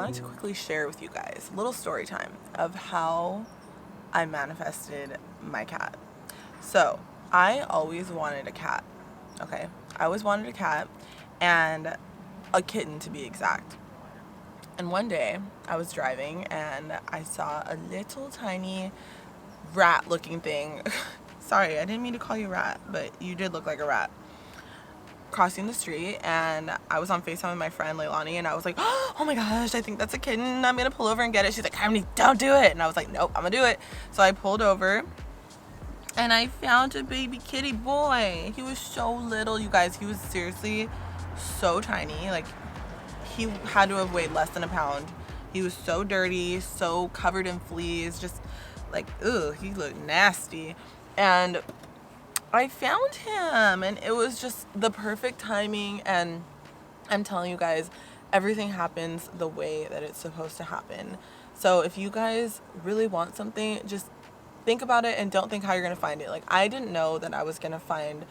wanted to quickly share with you guys a little story time of how I manifested my cat. So I always wanted a cat, okay? I always wanted a cat, and a kitten to be exact. And one day I was driving and I saw a little tiny rat looking thing. Sorry, I didn't mean to call you rat, but you did look like a rat. Crossing the street, and I was on FaceTime with my friend Leilani, and I was like, oh my gosh, I think that's a kitten. I'm gonna pull over and get it. She's like, Harmony, don't do it. And I was like, nope, I'm gonna do it. So I pulled over and I found a baby kitty boy. He was so little, you guys. He was seriously so tiny. Like, he had to have weighed less than a pound. He was so dirty, so covered in fleas, just like, ugh, he looked nasty. And I found him, and it was just the perfect timing. And I'm telling you guys, everything happens the way that it's supposed to happen. So if you guys really want something, just think about it and don't think how you're gonna find it. Like, I didn't know that I was gonna find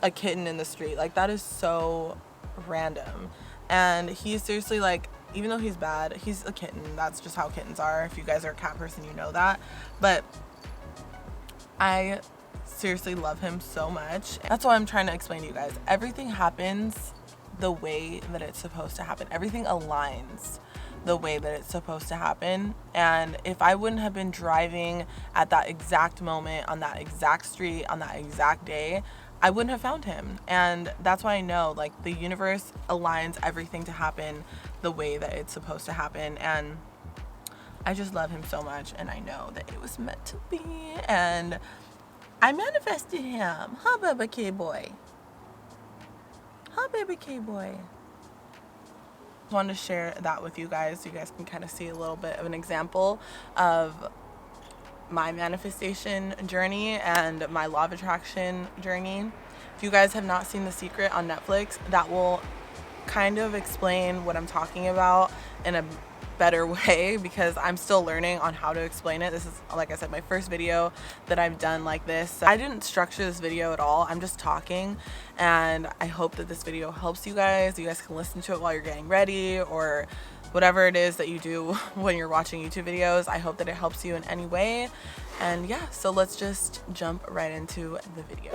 a kitten in the street. Like, that is so random. And he's seriously, like, even though he's bad, he's a kitten. That's just how kittens are. If you guys are a cat person, you know that. But I seriously love him so much. That's why I'm trying to explain to you guys. Everything happens the way that it's supposed to happen. Everything aligns the way that it's supposed to happen. And if I wouldn't have been driving at that exact moment, on that exact street, on that exact day, I wouldn't have found him. And that's why I know, like, the universe aligns everything to happen the way that it's supposed to happen. And I just love him so much, and I know that it was meant to be. And I manifested him. Huh, baby K-boy? Huh, baby K-boy? Wanted to share that with you guys so you guys can kind of see a little bit of an example of my manifestation journey and my law of attraction journey. If you guys have not seen The Secret on Netflix, that will kind of explain what I'm talking about in a better way, because I'm still learning on how to explain it. This is, like I said, my first video that I've done like this. I didn't structure this video at all. I'm just talking, and I hope that this video helps you guys. You guys can listen to it while you're getting ready, or whatever it is that you do when you're watching YouTube videos. I hope that it helps you in any way. And yeah, so let's just jump right into the video.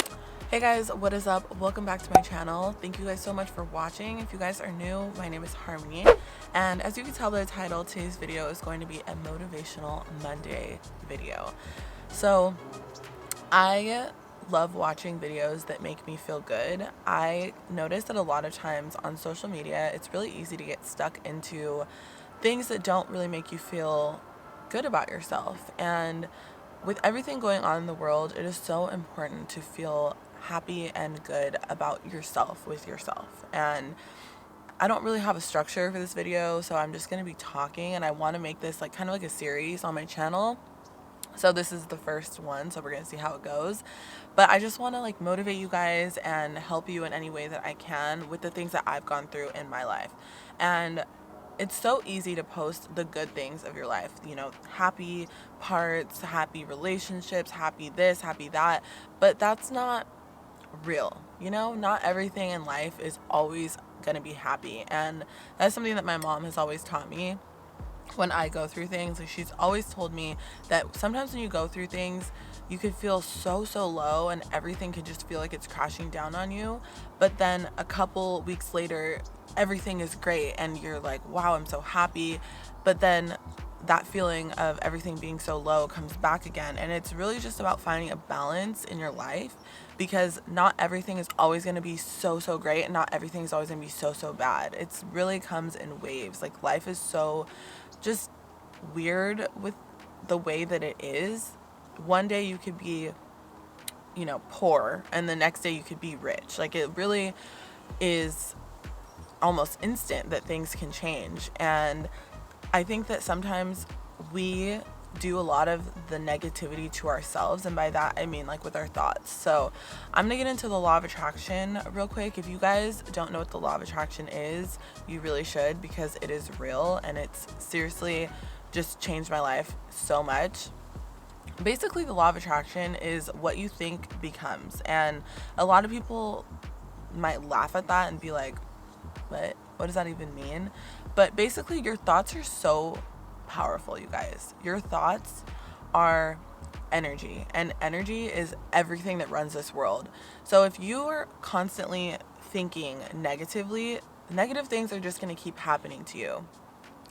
Hey guys, what is up? Welcome back to my channel. Thank you guys so much for watching. If you guys are new, my name is Harmony, and as you can tell by the title, today's video is going to be a motivational Monday video. So I love watching videos that make me feel good. I notice that a lot of times on social media, it's really easy to get stuck into things that don't really make you feel good about yourself. And with everything going on in the world, it is so important to feel happy and good about yourself, with yourself. And I don't really have a structure for this video, so I'm just going to be talking, and I want to make this like kind of like a series on my channel. So this is the first one, so we're going to see how it goes. But I just want to like motivate you guys and help you in any way that I can with the things that I've gone through in my life. And it's so easy to post the good things of your life, you know, happy parts, happy relationships, happy this, happy that, but that's not real. You know, not everything in life is always gonna be happy. And that's something that my mom has always taught me when I go through things. Like, she's always told me that sometimes when you go through things, you could feel so low, and everything could just feel like it's crashing down on you. But then a couple weeks later, everything is great, and you're like, wow, I'm so happy. But then that feeling of everything being so low comes back again. And it's really just about finding a balance in your life, because not everything is always going to be so great, and not everything is always going to be so bad. It's really comes in waves. Like, life is so just weird with the way that it is. One day you could be, you know, poor, and the next day you could be rich. Like, it really is almost instant that things can change. And I think that sometimes we do a lot of the negativity to ourselves, and by that I mean like with our thoughts. So I'm gonna get into the law of attraction real quick. If you guys don't know what the law of attraction is, you really should, because it is real, and it's seriously just changed my life so much. Basically, the law of attraction is what you think becomes. And a lot of people might laugh at that and be like, what does that even mean? But basically, your thoughts are so powerful, you guys. Your thoughts are energy, and energy is everything that runs this world. So if you are constantly thinking negatively, negative things are just going to keep happening to you.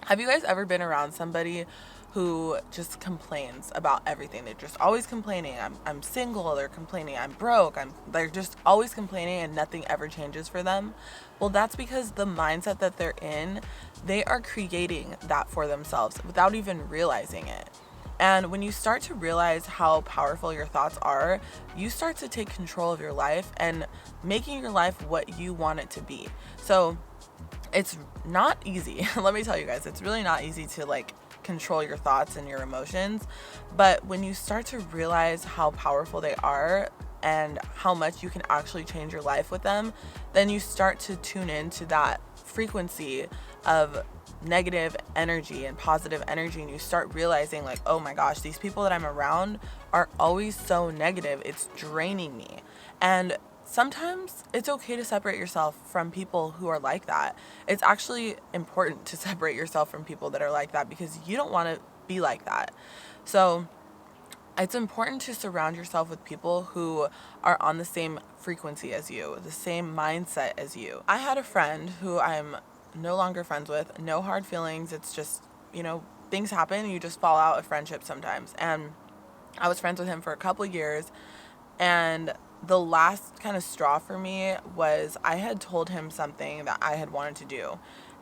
Have you guys ever been around somebody who just complains about everything? They're just always complaining. I'm single. They're complaining. I'm broke. They're just always complaining and nothing ever changes for them. Well, that's because the mindset that they're in, they are creating that for themselves without even realizing it. And when you start to realize how powerful your thoughts are, you start to take control of your life and making your life what you want it to be. So it's not easy. Let me tell you guys, it's really not easy to like control your thoughts and your emotions. But when you start to realize how powerful they are and how much you can actually change your life with them, then you start to tune into that frequency of negative energy and positive energy, and you start realizing like, oh my gosh, these people that I'm around are always so negative. It's draining me. And sometimes it's okay to separate yourself from people who are like that. It's actually important to separate yourself from people that are like that because you don't want to be like that. So it's important to surround yourself with people who are on the same frequency as you, the same mindset as you. I had a friend who I'm no longer friends with. No hard feelings. It's just, things happen. You just fall out of friendship sometimes. And I was friends with him for a couple years. And the last kind of straw for me was I had told him something that I had wanted to do.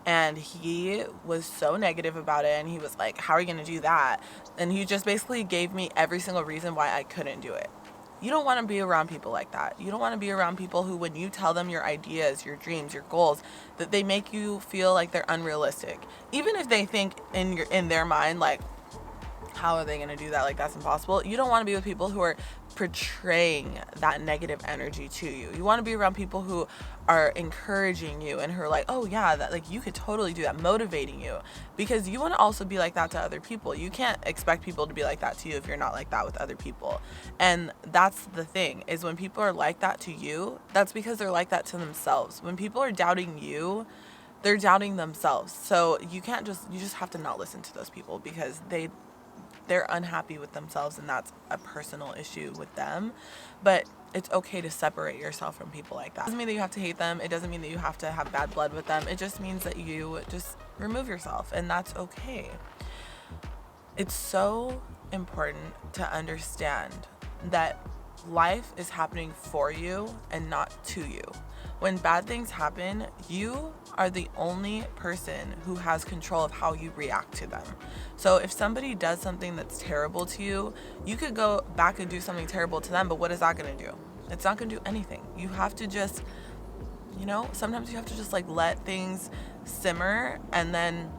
And he was so negative about it. And he was like, how are you going to do that? And he just basically gave me every single reason why I couldn't do it. You don't want to be around people like that. You don't want to be around people who, when you tell them your ideas, your dreams, your goals, that they make you feel like they're unrealistic. Even if they think in their mind, like, how are they going to do that? Like, that's impossible. You don't want to be with people who are portraying that negative energy to you. You want to be around people who are encouraging you and who are like, oh yeah, that like you could totally do that, motivating you, because you want to also be like that to other people. You can't expect people to be like that to you if you're not like that with other people. And that's the thing, is when people are like that to you, that's because they're like that to themselves. When people are doubting you, they're doubting themselves. So you just have to not listen to those people because they're unhappy with themselves, and that's a personal issue with them. But it's okay to separate yourself from people like that. It doesn't mean that you have to hate them. It doesn't mean that you have to have bad blood with them. It just means that you just remove yourself, and that's okay. It's so important to understand that life is happening for you and not to you. When bad things happen, you are the only person who has control of how you react to them. So if somebody does something that's terrible to you, you could go back and do something terrible to them, but what is that going to do? It's not going to do anything. You have to just, sometimes you have to just like let things simmer and then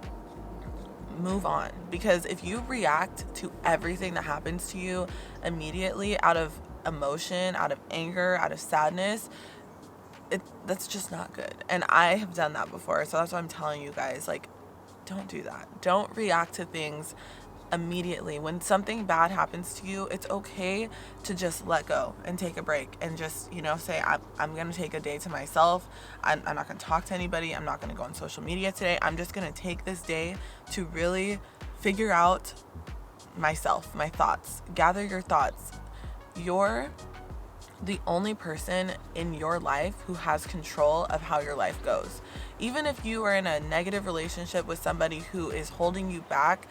move on. Because if you react to everything that happens to you immediately out of emotion, out of anger, out of sadness, that's just not good. And I have done that before. So that's why I'm telling you guys, like, don't do that. Don't react to things immediately. When something bad happens to you, it's okay to just let go and take a break and just, say, I'm going to take a day to myself. I'm not going to talk to anybody. I'm not going to go on social media today. I'm just going to take this day to really figure out myself, my thoughts. Gather your thoughts. You're the only person in your life who has control of how your life goes. Even if you are in a negative relationship with somebody who is holding you back,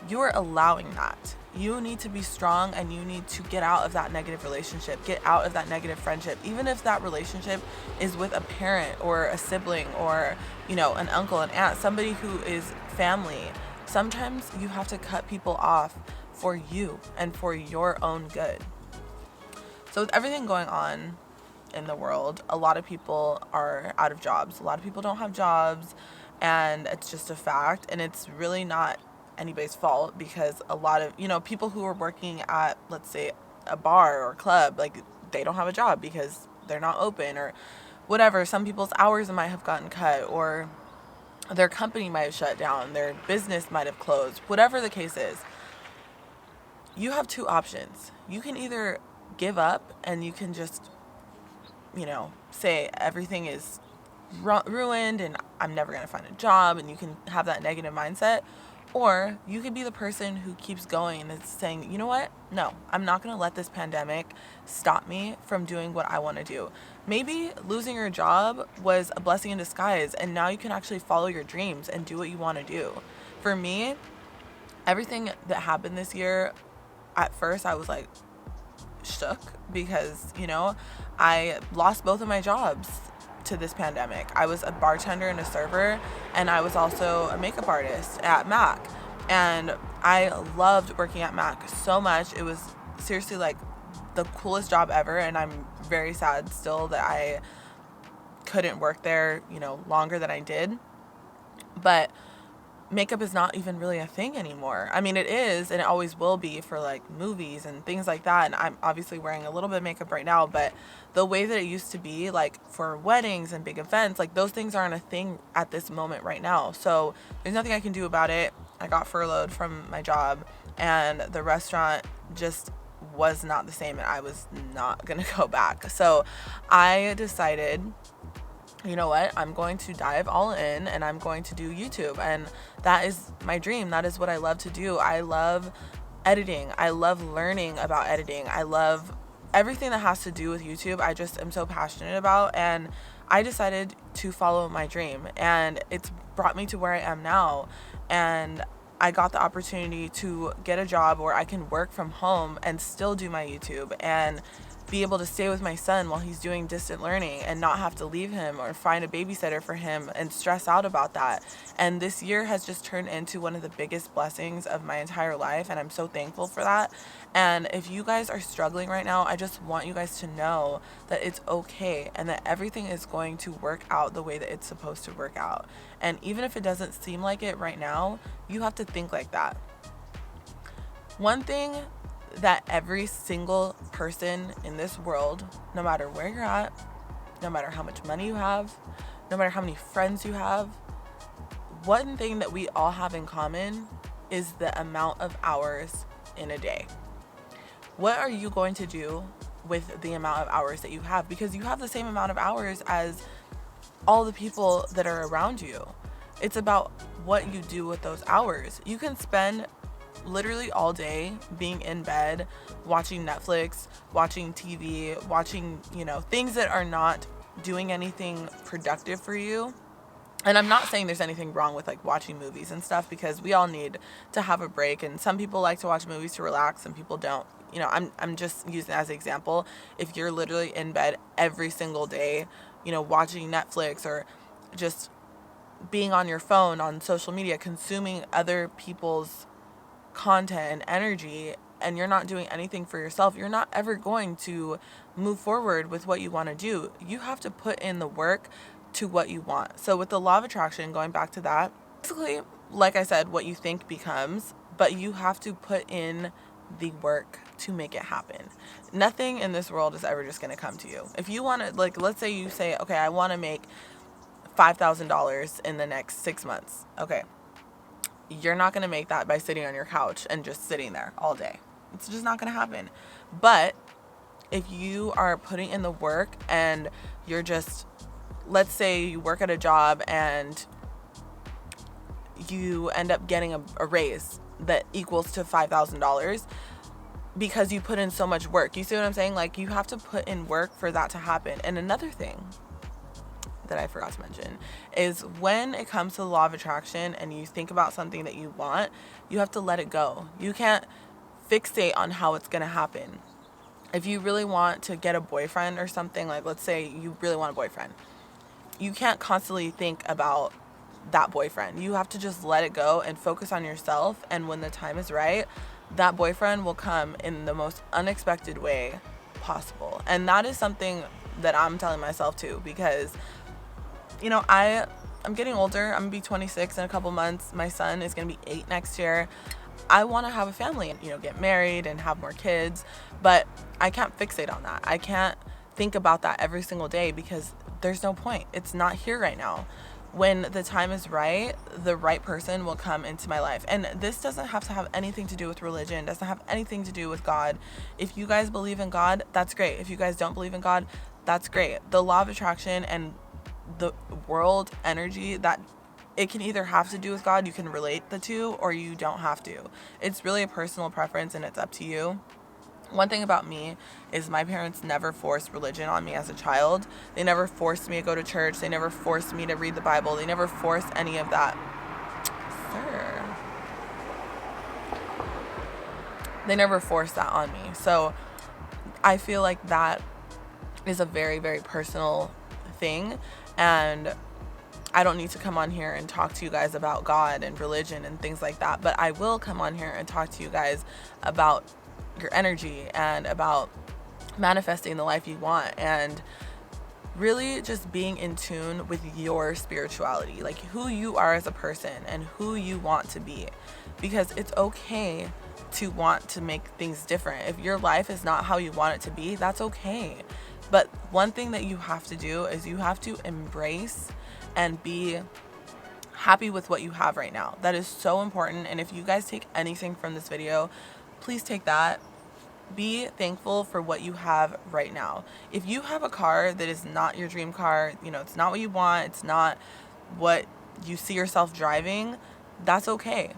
you're allowing that. You need to be strong, and you need to get out of that negative relationship, get out of that negative friendship. Even if that relationship is with a parent or a sibling or, an uncle, an aunt, somebody who is family. Sometimes you have to cut people off for you and for your own good. So with everything going on in the world, a lot of people are out of jobs. A lot of people don't have jobs, and it's just a fact. And it's really not anybody's fault, because a lot of, people who are working at, let's say, a bar or club, like, they don't have a job because they're not open or whatever. Some people's hours might have gotten cut, or their company might have shut down, their business might have closed. Whatever the case is, you have two options. You can either give up and you can just, say everything is ruined and I'm never going to find a job, and you can have that negative mindset. Or you could be the person who keeps going and is saying, you know what? No, I'm not going to let this pandemic stop me from doing what I want to do. Maybe losing your job was a blessing in disguise, and now you can actually follow your dreams and do what you want to do. For me, everything that happened this year, at first I was like shook because, I lost both of my jobs to this pandemic. I was a bartender and a server, and I was also a makeup artist at Mac. And I loved working at Mac so much. It was seriously like the coolest job ever, and I'm very sad still that I couldn't work there, longer than I did. But makeup is not even really a thing anymore. I mean, it is, and it always will be for like movies and things like that. And I'm obviously wearing a little bit of makeup right now, but the way that it used to be, like for weddings and big events, like those things aren't a thing at this moment right now. So there's nothing I can do about it. I got furloughed from my job, and the restaurant just was not the same, and I was not going to go back. So I decided, you know what, I'm going to dive all in and I'm going to do YouTube. And that is my dream. That is what I love to do. I love editing. I love learning about editing. I love everything that has to do with YouTube. I just am so passionate about, and I decided to follow my dream, and it's brought me to where I am now. And I got the opportunity to get a job where I can work from home and still do my YouTube, and be able to stay with my son while he's doing distant learning and not have to leave him or find a babysitter for him and stress out about that. And this year has just turned into one of the biggest blessings of my entire life, and I'm so thankful for that. And if you guys are struggling right now, I just want you guys to know that it's okay, and that everything is going to work out the way that it's supposed to work out. And even if it doesn't seem like it right now, you have to think like that. One thing that every single person in this world, no matter where you're at, no matter how much money you have, no matter how many friends you have, one thing that we all have in common is the amount of hours in a day. What are you going to do with the amount of hours that you have? Because you have the same amount of hours as all the people that are around you. It's about what you do with those hours. You can spend literally all day being in bed, watching Netflix, watching TV, watching, things that are not doing anything productive for you. And I'm not saying there's anything wrong with like watching movies and stuff, because we all need to have a break, and some people like to watch movies to relax, some people don't. I'm just using it as an example. If you're literally in bed every single day, watching Netflix or just being on your phone, on social media, consuming other people's content and energy, and you're not doing anything for yourself, you're not ever going to move forward with what you want to do. You have to put in the work to what you want. So with the law of attraction, going back to that, basically, like I said, what you think becomes, but you have to put in the work to make it happen. Nothing in this world is ever just going to come to you. If you want to, like, let's say you say, okay, I want to make $5,000 in the next 6 months. Okay. You're not going to make that by sitting on your couch and just sitting there all day. It's just not going to happen. But if you are putting in the work and you're just, let's say you work at a job and you end up getting a raise that equals to $5,000 because you put in so much work. You see what I'm saying? Like, you have to put in work for that to happen. And another thing that I forgot to mention is when it comes to the law of attraction and you think about something that you want, you have to let it go. You can't fixate on how it's going to happen. If you really want to get a boyfriend or something, like let's say you really want a boyfriend, you can't constantly think about that boyfriend. You have to just let it go and focus on yourself. And when the time is right, that boyfriend will come in the most unexpected way possible. And that is something that I'm telling myself too, because I'm getting older. I'm gonna be 26 in a couple months. My son is gonna be 8 next year. I want to have a family and get married and have more kids, but I can't fixate on that. I can't think about that every single day because there's no point. It's not here right now. When the time is right, the right person will come into my life. And this doesn't have to have anything to do with religion, doesn't have anything to do with God. If you guys believe in God, that's great. If you guys don't believe in God, that's great. The law of attraction and the world energy that it can either have to do with God, you can relate the two, or you don't have to. It's really a personal preference and it's up to you. One thing about me is my parents never forced religion on me as a child. They never forced me to go to church. They never forced me to read the Bible. They never forced any of that. Sir. They never forced that on me. So I feel like that is a very, very personal thing. And I don't need to come on here and talk to you guys about God and religion and things like that. But I will come on here and talk to you guys about your energy and about manifesting the life you want, and really just being in tune with your spirituality, like who you are as a person and who you want to be, because it's okay to want to make things different. If your life is not how you want it to be, that's okay. But one thing that you have to do is you have to embrace and be happy with what you have right now. That is so important. And if you guys take anything from this video, please take that. Be thankful for what you have right now. If you have a car that is not your dream car, it's not what you want, it's not what you see yourself driving, that's okay.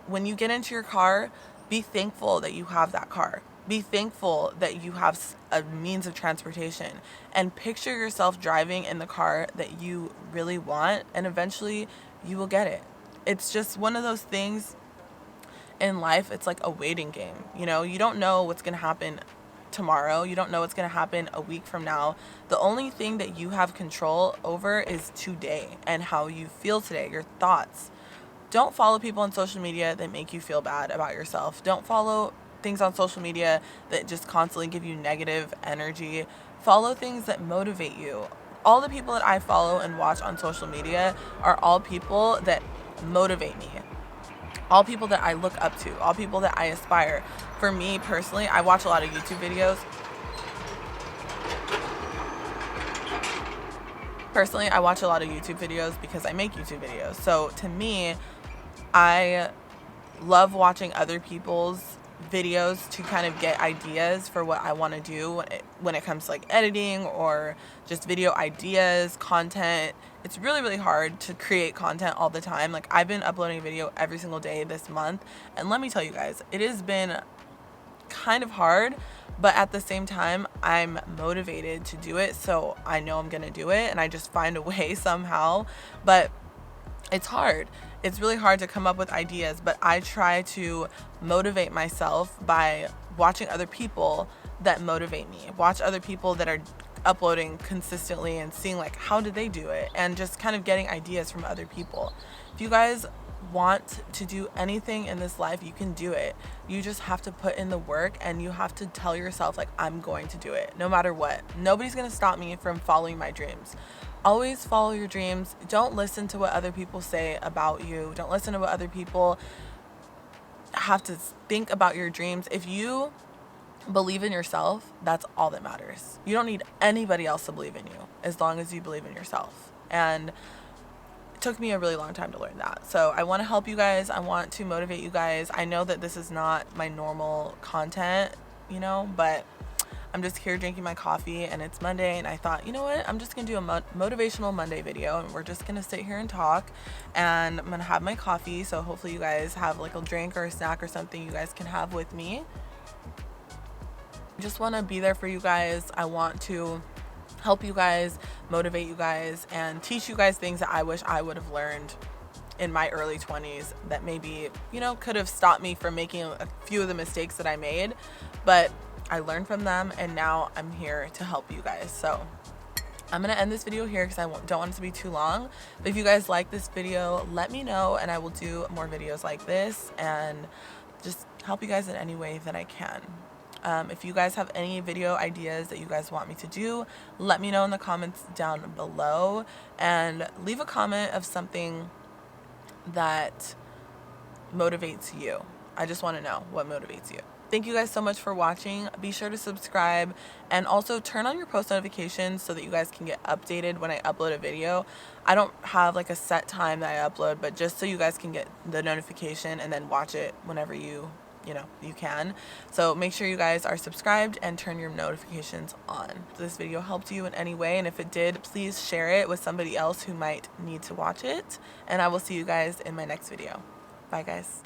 When you get into your car, be thankful that you have that car. Be thankful that you have a means of transportation, and picture yourself driving in the car that you really want, and eventually you will get it. It's just one of those things in life. It's like a waiting game. You don't know what's going to happen tomorrow. You don't know what's going to happen a week from now. The only thing that you have control over is today and how you feel today, your thoughts. Don't follow people on social media that make you feel bad about yourself. Don't follow things on social media that just constantly give you negative energy. Follow things that motivate you. All the people that I follow and watch on social media are all people that motivate me. All people that I look up to, all people that I aspire. For me personally, I watch a lot of YouTube videos. Personally, I watch a lot of YouTube videos because I make YouTube videos. So to me, I love watching other people's videos to kind of get ideas for what I want to do when it comes to like editing or just video ideas, content. It's really, really hard to create content all the time. Like, I've been uploading a video every single day this month, and let me tell you guys, it has been kind of hard, but at the same time, I'm motivated to do it, so I know I'm gonna do it, and I just find a way somehow. But it's hard. It's really hard to come up with ideas, but I try to motivate myself by watching other people that motivate me. Watch other people that are uploading consistently and seeing like how did they do it, and just kind of getting ideas from other people. If you guys want to do anything in this life, you can do it. You just have to put in the work, and you have to tell yourself like, I'm going to do it no matter what. Nobody's gonna stop me from following my dreams. Always follow your dreams. Don't listen to what other people say about you. Don't listen to what other people have to think about your dreams. If you believe in yourself, that's all that matters. You don't need anybody else to believe in you as long as you believe in yourself. And it took me a really long time to learn that. So I want to help you guys. I want to motivate you guys. I know that this is not my normal content, but I'm just here drinking my coffee, and it's Monday, and I thought, you know what, I'm just gonna do a motivational Monday video, and we're just gonna sit here and talk, and I'm gonna have my coffee, so hopefully you guys have like a drink or a snack or something you guys can have with me. I just want to be there for you guys. I want to help you guys, motivate you guys, and teach you guys things that I wish I would have learned in my early 20s that maybe, could have stopped me from making a few of the mistakes that I made, but I learned from them, and now I'm here to help you guys. So I'm gonna end this video here because I don't want it to be too long. But if you guys like this video, let me know, and I will do more videos like this and just help you guys in any way that I can. If you guys have any video ideas that you guys want me to do, let me know in the comments down below, and leave a comment of something that motivates you. I just want to know what motivates you. Thank you guys so much for watching. Be sure to subscribe, and also turn on your post notifications so that you guys can get updated when I upload a video. I don't have like a set time that I upload, but just so you guys can get the notification and then watch it whenever you you know, you can. So make sure you guys are subscribed and turn your notifications on. If this video helped you in any way, and if it did, please share it with somebody else who might need to watch it. And I will see you guys in my next video. Bye guys.